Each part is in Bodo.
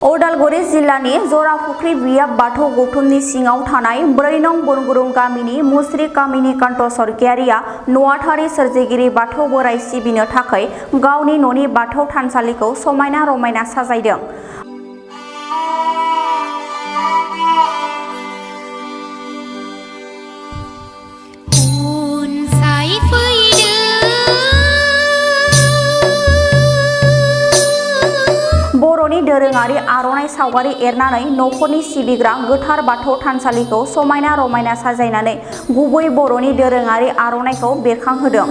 उदालगुरि जिल्लानि जराफुख्रि बियाब बाथौ गौथुमनि सिङाव थानाय 4 नं बनगुरुं गामिनि मुस्रि कामिनीकान्त स्वर्गियारिया नुवाथारि सोरजिगिरि बाथौ बोराइ सिबिनो थाखाय गावनि न'नि बाथौ थानसालिखौ समायना रमायना साजायदों। बर'नि दोरोङारि आर'नाइ सावगारि एरनानै नखरनि सिबिग्रा गोथार बाथौ थानसालिखौ समायना रमायना साजायनानै गुबै बर'नि दोरोङारि आर'नाइखौ बेरखांहोदों।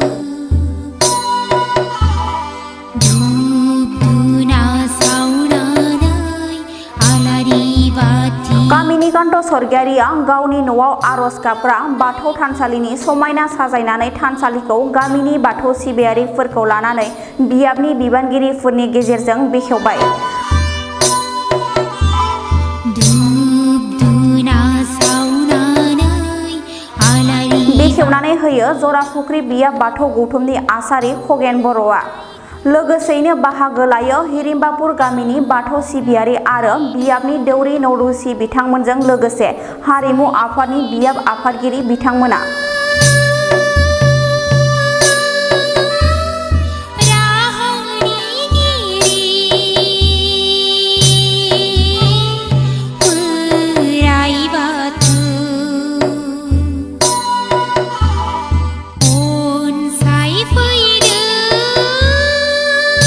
कामिनीकान्त स्वर्गियारिया गावनि न'आव आर'ज गाबग्रा बाथौ थानसालिनि समायना साजायनानै थानसालिखौ गामिनि बाथौ सिबियारिफोरखौ लानानै बियाबनि बिबानगिरिफोरनि गेजेरजों बेखेवबाय। बेखेवनानै होयो जराफुख्रि बियाब बाथौ गौथुमनि आसारि खगेन बर'आ। लोगोसेयैनो बाहागो लायो हिरिम्बापुर गामिनि बाथौ सिबियारि आरो बियाबनि दौरि नौरुसि बिथांमोनजों लोगोसे हारिमु आफादनि बियाब आफादगिरि बिथांमोना।